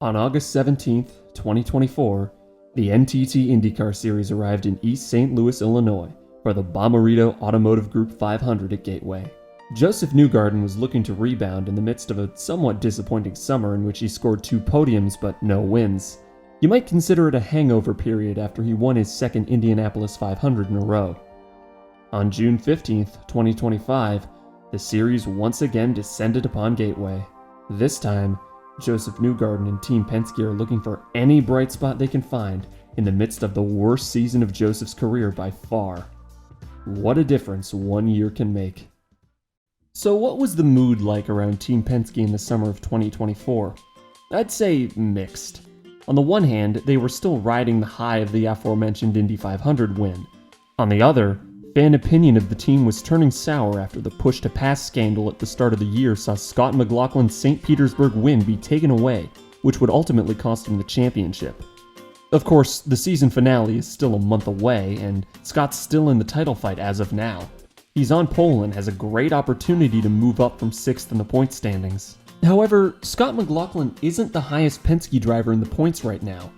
On August 17, 2024, the NTT IndyCar Series arrived in East St. Louis, Illinois for the Bommarito Automotive Group 500 at Gateway. Joseph Newgarden was looking to rebound in the midst of a somewhat disappointing summer in which he scored 2 podiums but no wins. You might consider it a hangover period after he won his second Indianapolis 500 in a row. On June 15, 2025, the series once again descended upon Gateway. This time, Joseph Newgarden and Team Penske are looking for any bright spot they can find in the midst of the worst season of Joseph's career by far. What a difference 1 year can make. So what was the mood like around Team Penske in the summer of 2024? I'd say mixed. On the one hand, they were still riding the high of the aforementioned Indy 500 win. On the other, fan opinion of the team was turning sour after the push-to-pass scandal at the start of the year saw Scott McLaughlin's St. Petersburg win be taken away, which would ultimately cost him the championship. Of course, the season finale is still a month away, and Scott's still in the title fight as of now. He's on pole and has a great opportunity to move up from 6th in the point standings. However, Scott McLaughlin isn't the highest Penske driver in the points right now.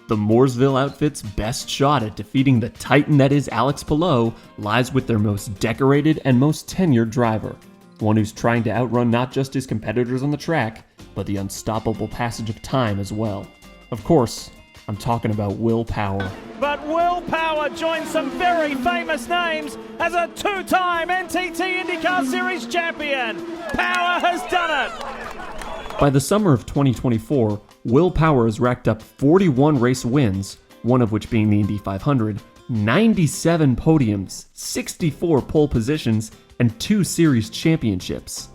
The Mooresville outfit's best shot at defeating the titan that is Alex Palou lies with their most decorated and most tenured driver, one who's trying to outrun not just his competitors on the track, but the unstoppable passage of time as well. Of course, I'm talking about Will Power. But Will Power joins some very famous names as a 2-time NTT IndyCar Series champion. Power has done it! By the summer of 2024, Will Power has racked up 41 race wins, one of which being the Indy 500, 97 podiums, 64 pole positions, and 2 series championships.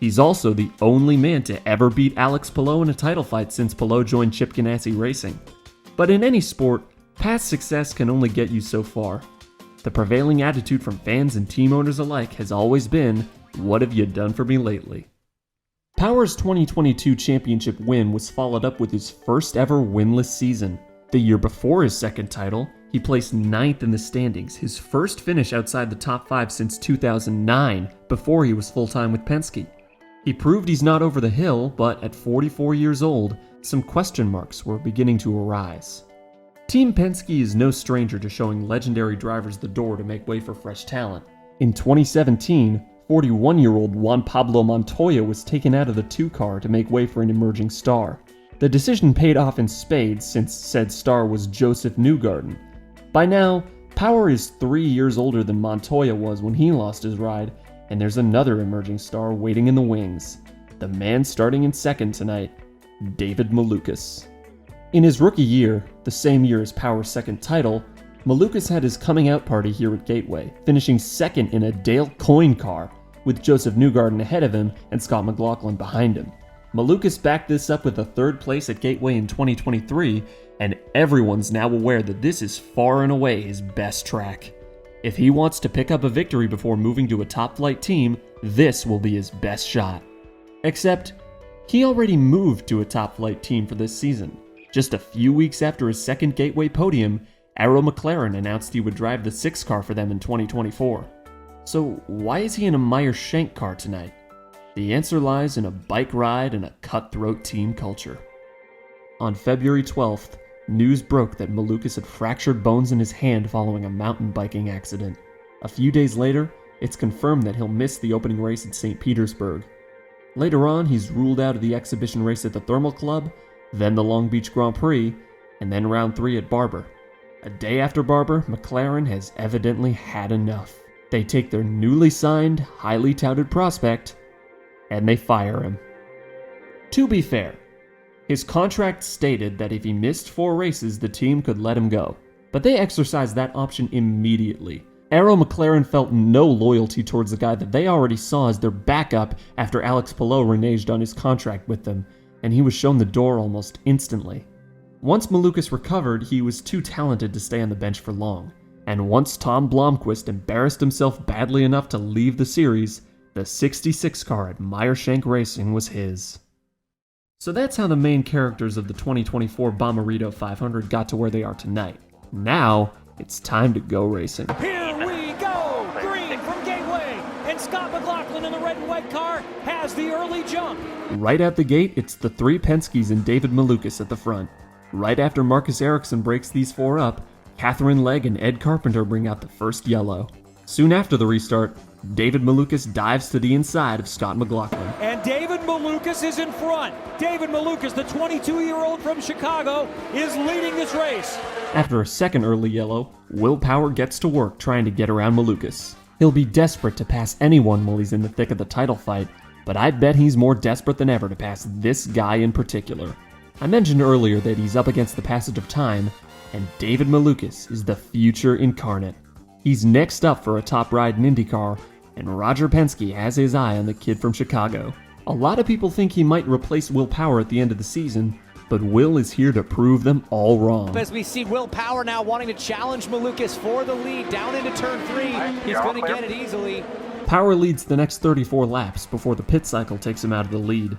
He's also the only man to ever beat Alex Palou in a title fight since Palou joined Chip Ganassi Racing. But in any sport, past success can only get you so far. The prevailing attitude from fans and team owners alike has always been, "What have you done for me lately?" Power's 2022 championship win was followed up with his first ever winless season. The year before his second title, he placed 9th in the standings, his first finish outside the top 5 since 2009, before he was full-time with Penske. He proved he's not over the hill, but at 44 years old, some question marks were beginning to arise. Team Penske is no stranger to showing legendary drivers the door to make way for fresh talent. In 2017, 41-year-old Juan Pablo Montoya was taken out of the 2 car to make way for an emerging star. The decision paid off in spades since said star was Joseph Newgarden. By now, Power is 3 years older than Montoya was when he lost his ride, and there's another emerging star waiting in the wings. The man starting in second tonight, David Malucas. In his rookie year, the same year as Power's second title, Malucas had his coming out party here at Gateway, finishing second in a Dale Coyne car, with Joseph Newgarden ahead of him and Scott McLaughlin behind him. Malucas backed this up with a 3rd place at Gateway in 2023, and everyone's now aware that this is far and away his best track. If he wants to pick up a victory before moving to a top-flight team, this will be his best shot. Except, he already moved to a top-flight team for this season. Just a few weeks after his second Gateway podium, Arrow McLaren announced he would drive the 6 car for them in 2024. So why is he in a Meyer Shank car tonight? The answer lies in a bike ride and a cutthroat team culture. On February 12th, news broke that Malucas had fractured bones in his hand following a mountain biking accident. A few days later, it's confirmed that he'll miss the opening race at St. Petersburg. Later on, he's ruled out of the exhibition race at the Thermal Club, then the Long Beach Grand Prix, and then round 3 at Barber. A day after Barber, McLaren has evidently had enough. They take their newly signed, highly touted prospect, and they fire him. To be fair, his contract stated that if he missed 4 races, the team could let him go. But they exercised that option immediately. Arrow McLaren felt no loyalty towards the guy that they already saw as their backup after Alex Palou reneged on his contract with them, and he was shown the door almost instantly. Once Malucas recovered, he was too talented to stay on the bench for long. And once Tom Blomqvist embarrassed himself badly enough to leave the series, the 66 car at Meyer Shank Racing was his. So that's how the main characters of the 2024 Bommarito 500 got to where they are tonight. Now, it's time to go racing. Here we go! Green from Gateway, and Scott McLaughlin in the red and white white car has the early jump. Right out the gate, it's the three Penskes and David Malucas at the front. Right after Marcus Ericsson breaks these four up, Catherine Legg and Ed Carpenter bring out the first yellow. Soon after the restart, David Malucas dives to the inside of Scott McLaughlin. And David Malucas is in front. David Malucas, the 22-year-old from Chicago, is leading this race. After a second early yellow, Will Power gets to work trying to get around Malucas. He'll be desperate to pass anyone while he's in the thick of the title fight, but I bet he's more desperate than ever to pass this guy in particular. I mentioned earlier that he's up against the passage of time, and David Malucas is the future incarnate. He's next up for a top ride in IndyCar, and Roger Penske has his eye on the kid from Chicago. A lot of people think he might replace Will Power at the end of the season, but Will is here to prove them all wrong. As we see Will Power now wanting to challenge Malucas for the lead down into turn 3. He's going to get it easily. Power leads the next 34 laps before the pit cycle takes him out of the lead.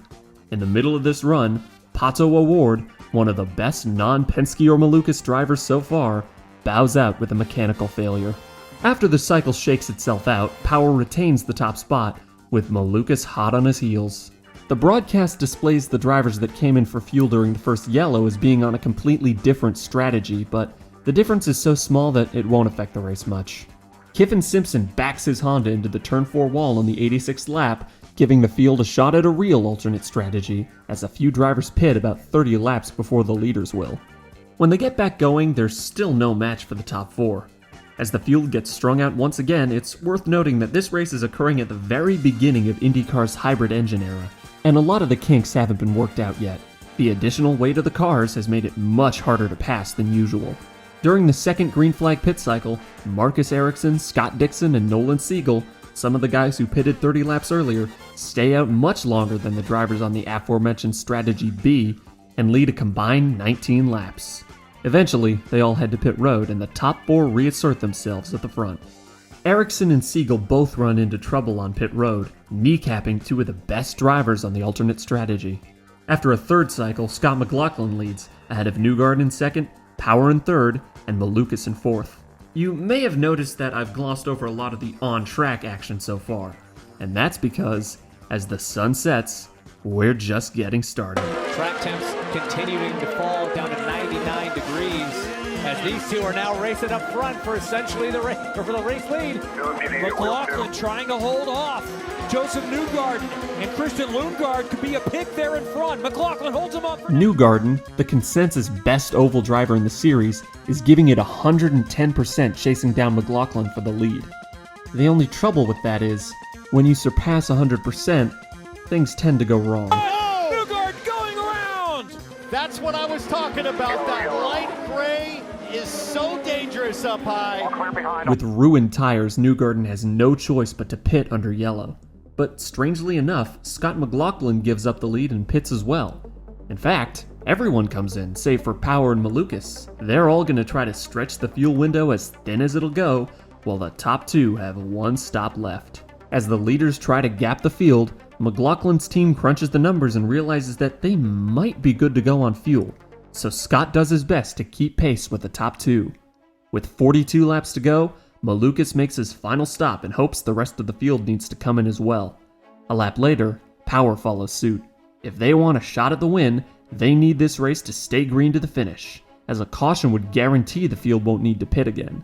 In the middle of this run, Pato O'Ward, one of the best non-Penske or Malucas drivers so far, bows out with a mechanical failure. After the cycle shakes itself out, Power retains the top spot, with Malucas hot on his heels. The broadcast displays the drivers that came in for fuel during the first yellow as being on a completely different strategy, but the difference is so small that it won't affect the race much. Kiffin Simpson backs his Honda into the turn 4 wall on the 86th lap, giving the field a shot at a real alternate strategy, as a few drivers pit about 30 laps before the leaders will. When they get back going, there's still no match for the top 4. As the field gets strung out once again, it's worth noting that this race is occurring at the very beginning of IndyCar's hybrid engine era, and a lot of the kinks haven't been worked out yet. The additional weight of the cars has made it much harder to pass than usual. During the second green flag pit cycle, Marcus Ericsson, Scott Dixon, and Nolan Siegel, some of the guys who pitted 30 laps earlier, stay out much longer than the drivers on the aforementioned Strategy B and lead a combined 19 laps. Eventually, they all head to pit road and the top 4 reassert themselves at the front. Ericsson and Siegel both run into trouble on pit road, kneecapping 2 of the best drivers on the alternate strategy. After a third cycle, Scott McLaughlin leads, ahead of Newgarden in second, Power in third, and Malucas in fourth. You may have noticed that I've glossed over a lot of the on-track action so far, and that's because, as the sun sets, we're just getting started. Track temps continuing to fall down to 99 degrees as these two are now racing up front for essentially the race lead. McLaughlin trying to hold off. Joseph Newgarden and Christian Lundgaard could be a pick there in front. McLaughlin holds him up. Newgarden, the consensus best oval driver in the series, is giving it 110% chasing down McLaughlin for the lead. The only trouble with that is, when you surpass 100%, things tend to go wrong. Oh! Newgarden going around! That's what I was talking about. That light gray is so dangerous up high. With ruined tires, Newgarden has no choice but to pit under yellow. But strangely enough, Scott McLaughlin gives up the lead and pits as well. In fact, everyone comes in, save for Power and Malucas. They're all going to try to stretch the fuel window as thin as it'll go, while the top 2 have 1 stop left. As the leaders try to gap the field, McLaughlin's team crunches the numbers and realizes that they might be good to go on fuel. So Scott does his best to keep pace with the top 2. With 42 laps to go, Malucas makes his final stop and hopes the rest of the field needs to come in as well. A lap later, Power follows suit. If they want a shot at the win, they need this race to stay green to the finish, as a caution would guarantee the field won't need to pit again.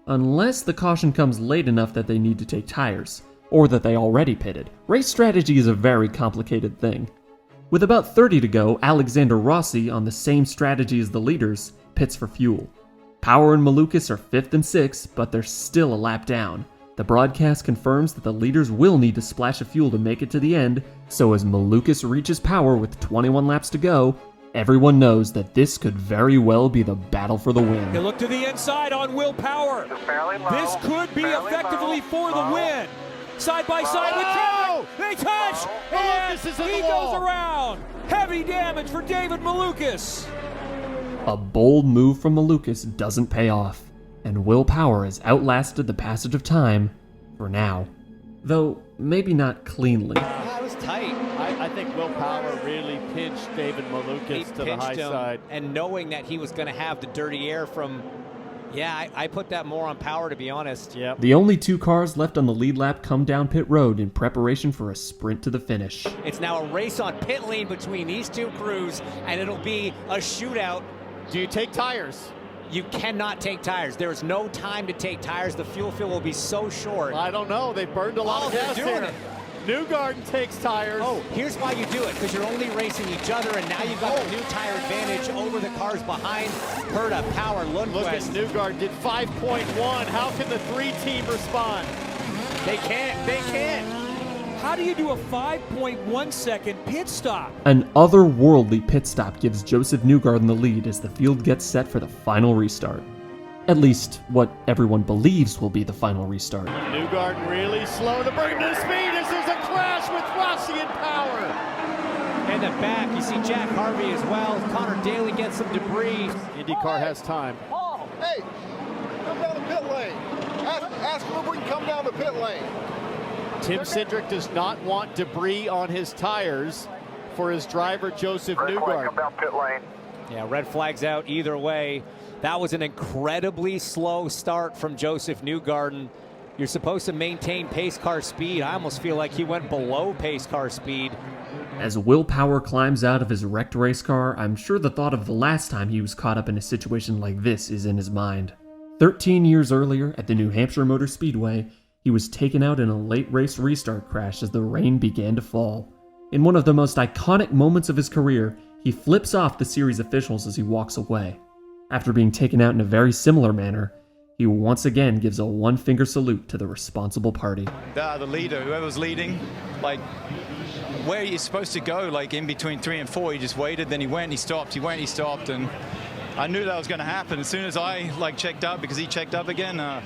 Unless the caution comes late enough that they need to take tires, or that they already pitted. Race strategy is a very complicated thing. With about 30 to go, Alexander Rossi, on the same strategy as the leaders, pits for fuel. Power and Malucas are 5th and 6th, but they're still a lap down. The broadcast confirms that the leaders will need to splash of fuel to make it to the end, so as Malucas reaches Power with 21 laps to go, everyone knows that this could very well be the battle for the win. They look to the inside on Will Power. This could be effectively for the win. Side by side with Kevin. They touch, and he goes around. Heavy damage for David Malucas. A bold move from Malucas doesn't pay off, and Will Power has outlasted the passage of time for now. Though, maybe not cleanly. That was tight. I think Will Power really pinched David Malucas to the high side. And knowing that he was going to have the dirty air from Yeah, I put that more on Power, to be honest. Yep. The only two cars left on the lead lap come down pit road in preparation for a sprint to the finish. It's now a race on pit lane between these two crews, and it'll be a shootout. Do you take tires? You cannot take tires. There is no time to take tires. The fuel fill will be so short. I don't know. They burned a lot of gas here. Newgarden takes tires. Oh, here's why you do it, because you're only racing each other, and now you've got the new tire advantage over the cars behind. Herta, Power, Lundqvist. Look at Newgarden did 5.1. How can the 3-team respond? They can't. How do you do a 5.1 second pit stop? An otherworldly pit stop gives Joseph Newgarden the lead as the field gets set for the final restart. At least, what everyone believes will be the final restart. Newgarden really slow to bring him to speed as there's a crash with Rossi and Power. In the back, you see Jack Harvey as well. Connor Daly gets some debris. IndyCar has time. Hey, come down the pit lane. Ask him if we can come down the pit lane. Tim Cindric does not want debris on his tires for his driver, Joseph Newgarden. Come down pit lane. Yeah, red flags out either way. That was an incredibly slow start from Joseph Newgarden. You're supposed to maintain pace car speed. I almost feel like he went below pace car speed. As Will Power climbs out of his wrecked race car, I'm sure the thought of the last time he was caught up in a situation like this is in his mind. 13 years earlier, at the New Hampshire Motor Speedway, he was taken out in a late race restart crash as the rain began to fall. In one of the most iconic moments of his career, he flips off the series officials as he walks away. After being taken out in a very similar manner, he once again gives a one-finger salute to the responsible party. The leader, whoever's leading, like where he's supposed to go, like in between 3 and 4, he just waited, then he went, he stopped, he stopped, and I knew that was going to happen. As soon as I checked up, because he checked up again, I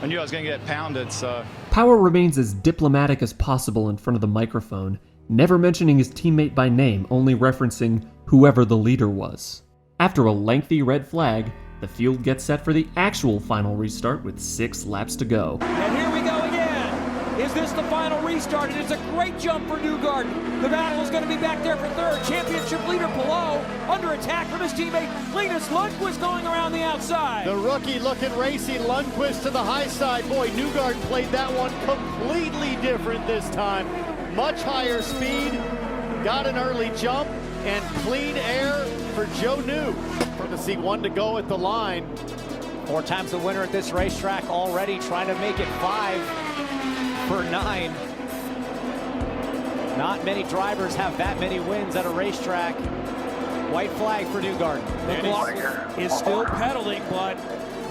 knew I was going to get pounded. So Power remains as diplomatic as possible in front of the microphone, never mentioning his teammate by name, only referencing whoever the leader was. After a lengthy red flag, the field gets set for the actual final restart with 6 laps to go. And here we go again. Is this the final restart? It is a great jump for Newgarden. The battle is going to be back there for third. Championship leader Palou under attack from his teammate Linus Lundqvist going around the outside. The rookie looking racing, Lundqvist to the high side. Boy, Newgarden played that one completely different this time. Much higher speed, got an early jump, and clean air for Joe New. From the seat 1 to go at the line. 4 times the winner at this racetrack already, trying to make it 5 for 9. Not many drivers have that many wins at a racetrack. White flag for Newgarden. McLaughlin is still pedaling, but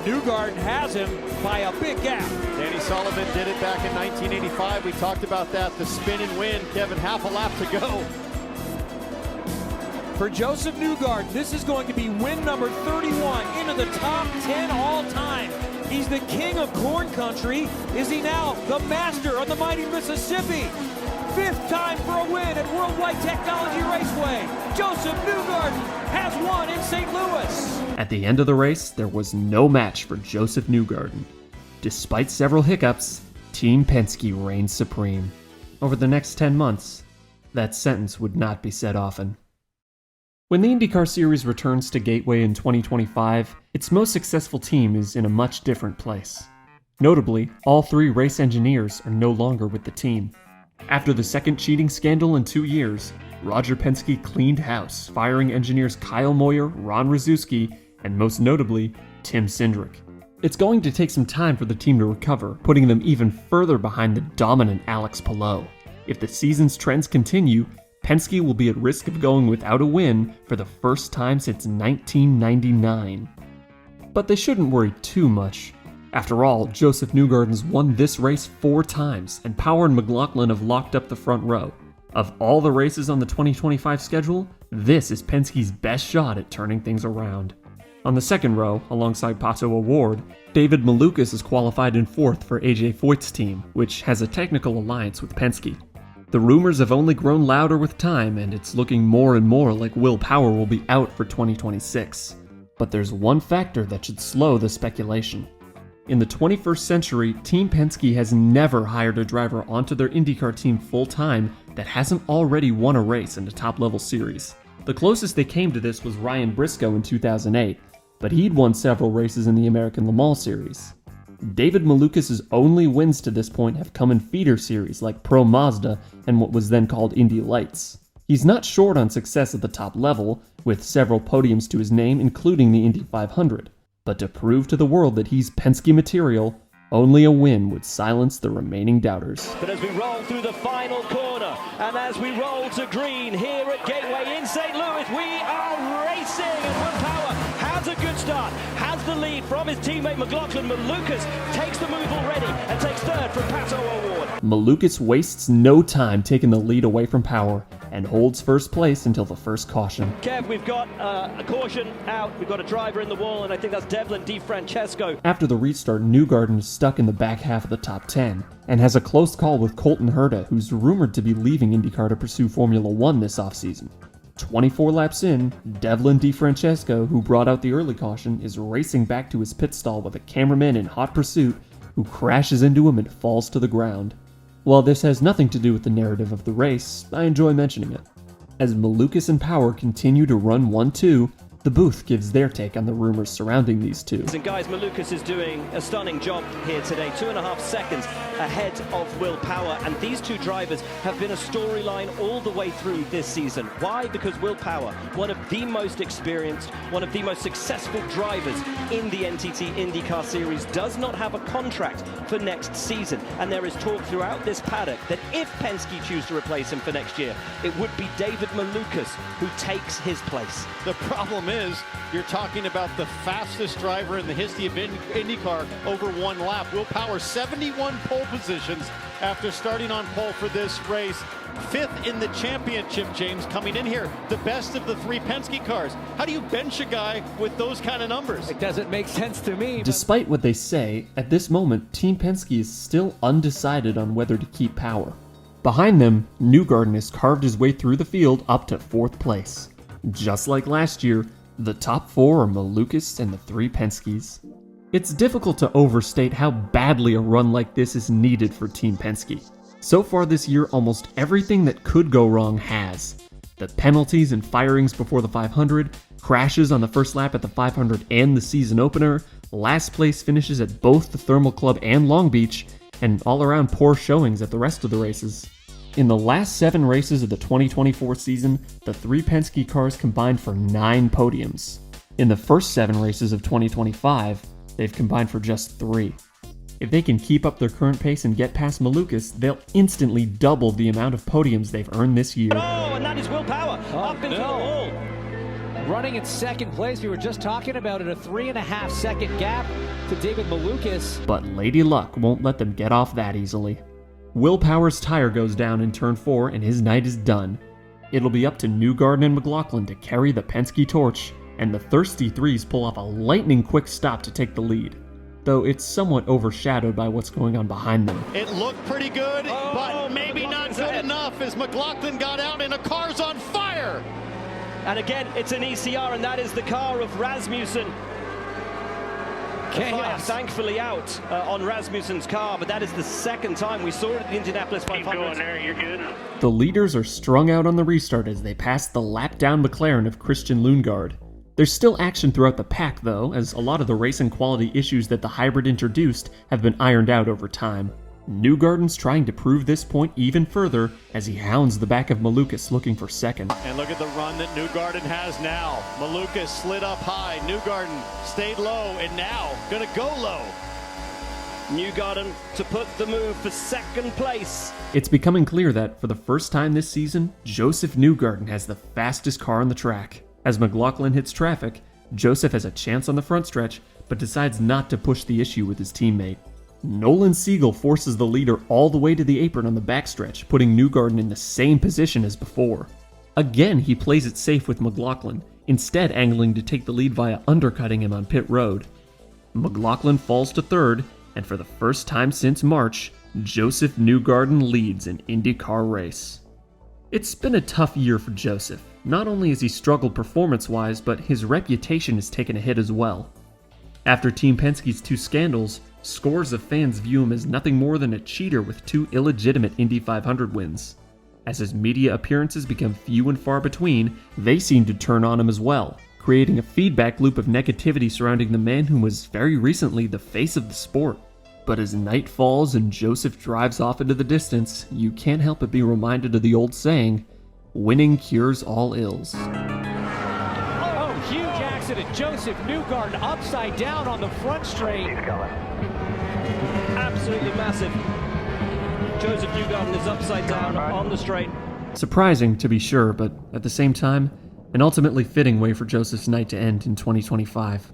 Newgarden has him by a big gap. Danny Sullivan did it back in 1985. We talked about that, the spin and win. Kevin, half a lap to go. For Joseph Newgarden, this is going to be win number 31 into the top 10 all time. He's the king of corn country. Is he now the master of the mighty Mississippi? 5th time for a win at Worldwide Technology Raceway. Joseph Newgarden has won in St. Louis. At the end of the race, there was no match for Joseph Newgarden. Despite several hiccups, Team Penske reigned supreme. Over the next 10 months, that sentence would not be said often. When the IndyCar Series returns to Gateway in 2025, its most successful team is in a much different place. Notably, all 3 race engineers are no longer with the team. After the second cheating scandal in 2 years, Roger Penske cleaned house, firing engineers Kyle Moyer, Ron Rzuski, and most notably, Tim Cindric. It's going to take some time for the team to recover, putting them even further behind the dominant Alex Palou. If the season's trends continue, Penske will be at risk of going without a win for the first time since 1999. But they shouldn't worry too much. After all, Joseph Newgarden's won this race 4 times, and Power and McLaughlin have locked up the front row. Of all the races on the 2025 schedule, this is Penske's best shot at turning things around. On the second row, alongside Pato O'Ward, David Malucas is qualified in 4th for AJ Foyt's team, which has a technical alliance with Penske. The rumors have only grown louder with time, and it's looking more and more like Will Power will be out for 2026. But there's one factor that should slow the speculation. In the 21st century, Team Penske has never hired a driver onto their IndyCar team full-time that hasn't already won a race in a top-level series. The closest they came to this was Ryan Briscoe in 2008, but he'd won several races in the American Le Mans Series. David Malucas' only wins to this point have come in feeder series like Pro Mazda and what was then called Indy Lights. He's not short on success at the top level, with several podiums to his name, including the Indy 500. But to prove to the world that he's Penske material, only a win would silence the remaining doubters. But as we roll through the final corner, and as we roll to green here at Gateway in St. Louis, we are racing, and Will Power has a good start, has the lead from his teammate McLaughlin. Malucas takes the move already and takes third from Pato O'Ward. Malucas wastes no time taking the lead away from Power and holds first place until the first caution. Kev, we've got a caution out, we've got a driver in the wall, and I think that's Devlin DiFrancesco. After the restart, Newgarden is stuck in the back half of the top 10 and has a close call with Colton Herta, who's rumored to be leaving IndyCar to pursue Formula One this offseason. 24 laps in, Devlin DiFrancesco, who brought out the early caution, is racing back to his pit stall with a cameraman in hot pursuit who crashes into him and falls to the ground. While this has nothing to do with the narrative of the race, I enjoy mentioning it. As Malucas and Power continue to run 1-2, the booth gives their take on the rumors surrounding these two. And guys, Malucas is doing a stunning job here today, 2.5 seconds ahead of Will Power, and these two drivers have been a storyline all the way through this season. Why? Because Will Power, one of the most experienced, one of the most successful drivers in the NTT IndyCar Series, does not have a contract for next season, and there is talk throughout this paddock that if Penske choose to replace him for next year, it would be David Malucas who takes his place. The problem is, you're talking about the fastest driver in the history of IndyCar over one lap. Will Power, 71 pole positions after starting on pole for this race. 5th in the championship, James, coming in here. The best of the 3 Penske cars. How do you bench a guy with those kind of numbers? It doesn't make sense to me. Despite what they say, at this moment, Team Penske is still undecided on whether to keep Power. Behind them, Newgarden has carved his way through the field up to 4th place. Just like last year, the top 4 are Malucas and the 3 Penskes. It's difficult to overstate how badly a run like this is needed for Team Penske. So far this year, almost everything that could go wrong has. The penalties and firings before the 500, crashes on the first lap at the 500 and the season opener, last place finishes at both the Thermal Club and Long Beach, and all-around poor showings at the rest of the races. In the last 7 races of the 2024 season, the 3 Penske cars combined for 9 podiums. In the first 7 races of 2025, they've combined for just 3. If they can keep up their current pace and get past Malucas, they'll instantly double the amount of podiums they've earned this year. Oh, and that is Will Power up into the wall. Running in second place, we were just talking about it, a 3.5 second gap to David Malucas. But Lady Luck won't let them get off that easily. Will Power's tire goes down in turn 4 and his night is done. It'll be up to Newgarden and McLaughlin to carry the Penske torch, and the Thirsty Threes pull off a lightning quick stop to take the lead, though it's somewhat overshadowed by what's going on behind them. It looked pretty good, but maybe not good enough as McLaughlin got out and a car's on fire. And again, it's an ECR, and that is the car of Rasmussen. The fire thankfully out on Rasmussen's car, but that is the second time we saw it at the Indianapolis 500. Keep going there, you're good. The leaders are strung out on the restart as they pass the lap-down McLaren of Christian Lundgaard. There's still action throughout the pack, though, as a lot of the racing quality issues that the hybrid introduced have been ironed out over time. Newgarden's trying to prove this point even further as he hounds the back of Malucas looking for second. And look at the run that Newgarden has now. Malucas slid up high, Newgarden stayed low, and now gonna go low. Newgarden to put the move for second place. It's becoming clear that, for the first time this season, Joseph Newgarden has the fastest car on the track. As McLaughlin hits traffic, Joseph has a chance on the front stretch, but decides not to push the issue with his teammate. Nolan Siegel forces the leader all the way to the apron on the backstretch, putting Newgarden in the same position as before. Again, he plays it safe with McLaughlin, instead angling to take the lead via undercutting him on pit road. McLaughlin falls to third, and for the first time since March, Joseph Newgarden leads an IndyCar race. It's been a tough year for Joseph. Not only has he struggled performance-wise, but his reputation has taken a hit as well. After Team Penske's 2 scandals, scores of fans view him as nothing more than a cheater with 2 illegitimate Indy 500 wins. As his media appearances become few and far between, they seem to turn on him as well, creating a feedback loop of negativity surrounding the man who was very recently the face of the sport. But as night falls and Joseph drives off into the distance, you can't help but be reminded of the old saying, winning cures all ills. Oh, huge accident. Joseph Newgarden upside down on the front straight. Absolutely massive. Joseph Newgarden is upside down on the straight. Surprising, to be sure, but at the same time, an ultimately fitting way for Joseph's night to end in 2025.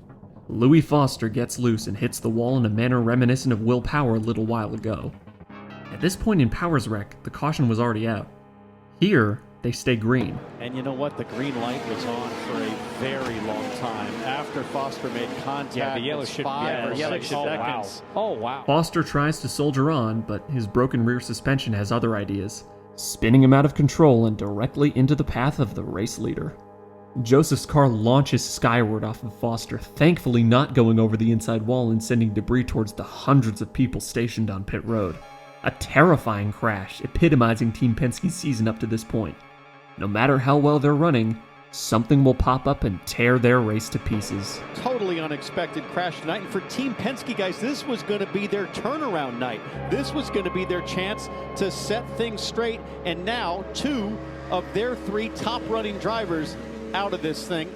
Louis Foster gets loose and hits the wall in a manner reminiscent of Will Power a little while ago. At this point in Power's wreck, the caution was already out. Here, they stay green. And you know what? The green light was on for a very long time. After Foster made contact, The yellow should 5 or 6 oh, seconds. Wow. Oh, wow. Foster tries to soldier on, but his broken rear suspension has other ideas, spinning him out of control and directly into the path of the race leader. Joseph's car launches skyward off of Foster, thankfully not going over the inside wall and sending debris towards the hundreds of people stationed on pit road. A terrifying crash, epitomizing Team Penske's season up to this point. No matter how well they're running, something will pop up and tear their race to pieces. Totally unexpected crash tonight. And for Team Penske, guys, this was going to be their turnaround night. This was going to be their chance to set things straight. And now 2 of their 3 top running drivers out of this thing.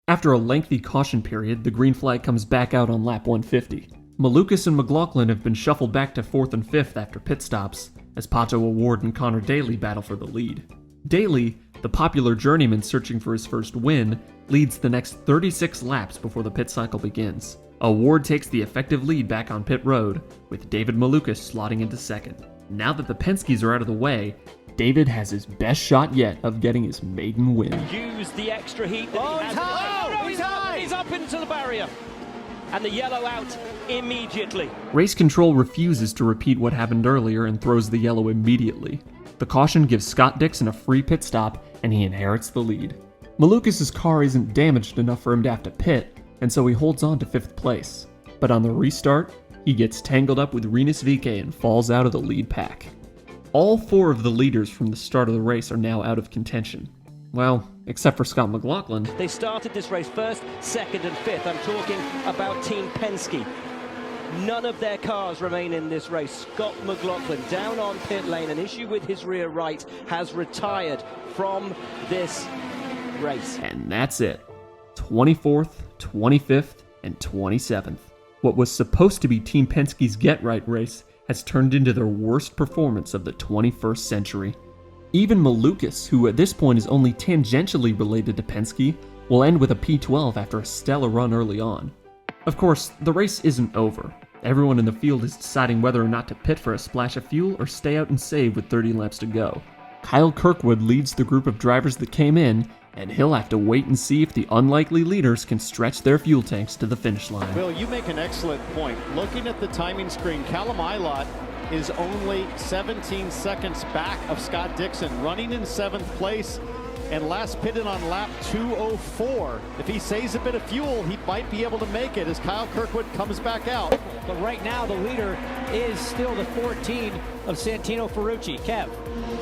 After a lengthy caution period, the green flag comes back out on lap 150. Malucas and McLaughlin have been shuffled back to 4th and 5th after pit stops, as Pato O'Ward and Connor Daly battle for the lead. Daly, the popular journeyman searching for his first win, leads the next 36 laps before the pit cycle begins. O'Ward takes the effective lead back on pit road, with David Malucas slotting into 2nd. Now that the Penskes are out of the way, David has his best shot yet of getting his maiden win. Use the extra heat that Oh, he he's has. high! Oh, no, He's he's high! up! He's up into the barrier. And the yellow out immediately. Race control refuses to repeat what happened earlier and throws the yellow immediately. The caution gives Scott Dixon a free pit stop, and he inherits the lead. Malucas' car isn't damaged enough for him to have to pit, and so he holds on to 5th place. But on the restart, he gets tangled up with Rinus VeeKay and falls out of the lead pack. All 4 of the leaders from the start of the race are now out of contention. Well, except for Scott McLaughlin. They started this race 1st, 2nd, and 5th. I'm talking about Team Penske. None of their cars remain in this race. Scott McLaughlin down on pit lane. An issue with his rear right, has retired from this race. And that's it. 24th, 25th, and 27th. What was supposed to be Team Penske's get-right race has turned into their worst performance of the 21st century. Even Malucas, who at this point is only tangentially related to Penske, will end with a P12 after a stellar run early on. Of course, the race isn't over. Everyone in the field is deciding whether or not to pit for a splash of fuel or stay out and save with 30 laps to go. Kyle Kirkwood leads the group of drivers that came in, and he'll have to wait and see if the unlikely leaders can stretch their fuel tanks to the finish line. Bill, you make an excellent point. Looking at the timing screen, Callum Ilott is only 17 seconds back of Scott Dixon, running in 7th place and last pitted on lap 204. If he saves a bit of fuel, he might be able to make it as Kyle Kirkwood comes back out. But right now, the leader is still the 14 of Santino Ferrucci. Kev.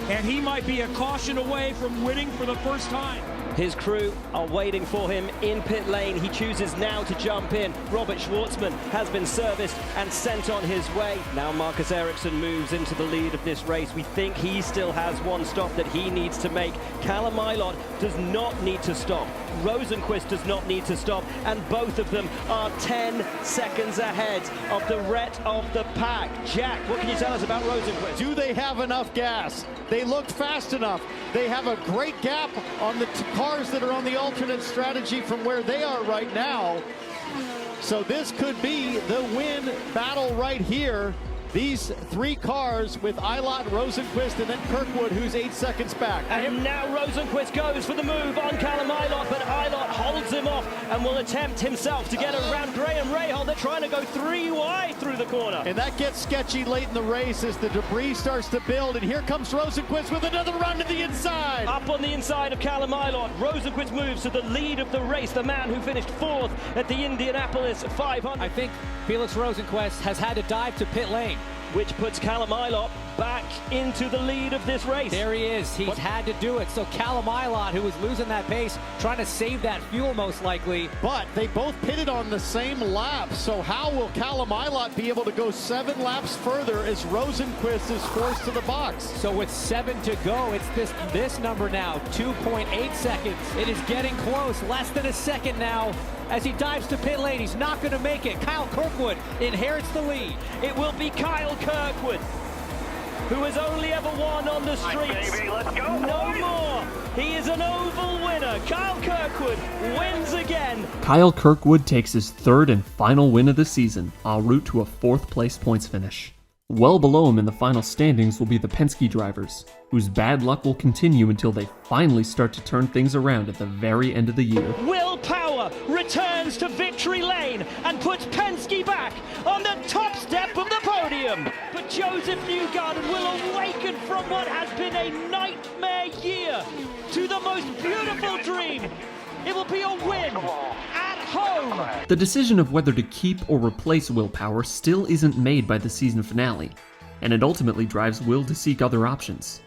And he might be a caution away from winning for the first time. His crew are waiting for him in pit lane. He chooses now to jump in. Robert Schwartzman has been serviced and sent on his way. Now Marcus Ericsson moves into the lead of this race. We think he still has one stop that he needs to make. Callum Ilott does not need to stop. Rosenqvist does not need to stop. And both of them are 10 seconds ahead of the rest of the pack. Jack, what can you tell us about Rosenqvist? Do they have enough gas? They looked fast enough. They have a great gap on the cars that are on the alternate strategy from where they are right now. So this could be the win battle right here. These 3 cars with Ilott, Rosenqvist, and then Kirkwood, who's 8 seconds back. And now Rosenqvist goes for the move on Callum Ilott, but Ilott holds him off and will attempt himself to get around Graham Rahal. They're trying to go 3 wide through the corner. And that gets sketchy late in the race as the debris starts to build. And here comes Rosenqvist with another run to the inside. Up on the inside of Callum Ilott, Rosenqvist moves to the lead of the race, the man who finished 4th at the Indianapolis 500. I think Felix Rosenqvist has had to dive to pit lane. Which puts Callum Ilott back into the lead of this race. There he is. He's had to do it. So Callum Ilott, who was losing that pace, trying to save that fuel most likely. But they both pitted on the same lap, so how will Callum Ilott be able to go 7 laps further as Rosenqvist is forced to the box? So with 7 to go, it's this number now, 2.8 seconds. It is getting close, less than a second now. As he dives to pit lane, he's not going to make it. Kyle Kirkwood inherits the lead. It will be Kyle Kirkwood, who has only ever won on the streets. Let's go, no more. He is an oval winner. Kyle Kirkwood wins again. Kyle Kirkwood takes his 3rd and final win of the season, en route to a 4th place points finish. Well below him in the final standings will be the Penske drivers, whose bad luck will continue until they finally start to turn things around at the very end of the year. Will Power returns to victory lane and puts Penske back on the top step of the podium. But Joseph Newgarden will awaken from what has been a nightmare year to the most beautiful dream. It will be a win at home. The decision of whether to keep or replace Will Power still isn't made by the season finale, and it ultimately drives Will to seek other options.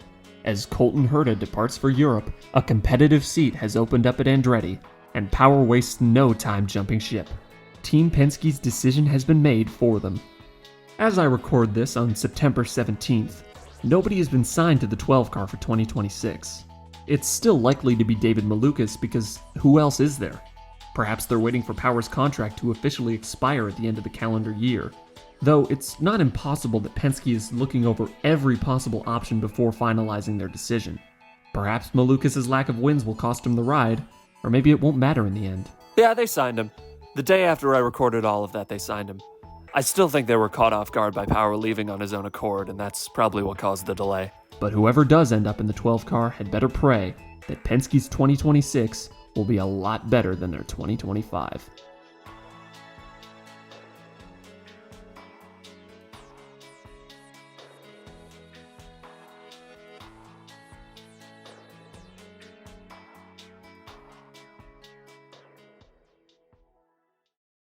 As Colton Herta departs for Europe, a competitive seat has opened up at Andretti, and Power wastes no time jumping ship. Team Penske's decision has been made for them. As I record this on September 17th, nobody has been signed to the 12 car for 2026. It's still likely to be David Malucas because who else is there? Perhaps they're waiting for Power's contract to officially expire at the end of the calendar year. Though it's not impossible that Penske is looking over every possible option before finalizing their decision. Perhaps Malucas' lack of wins will cost him the ride, or maybe it won't matter in the end. Yeah, they signed him. The day after I recorded all of that, they signed him. I still think they were caught off guard by Power leaving on his own accord, and that's probably what caused the delay. But whoever does end up in the 12 car had better pray that Penske's 2026 will be a lot better than their 2025.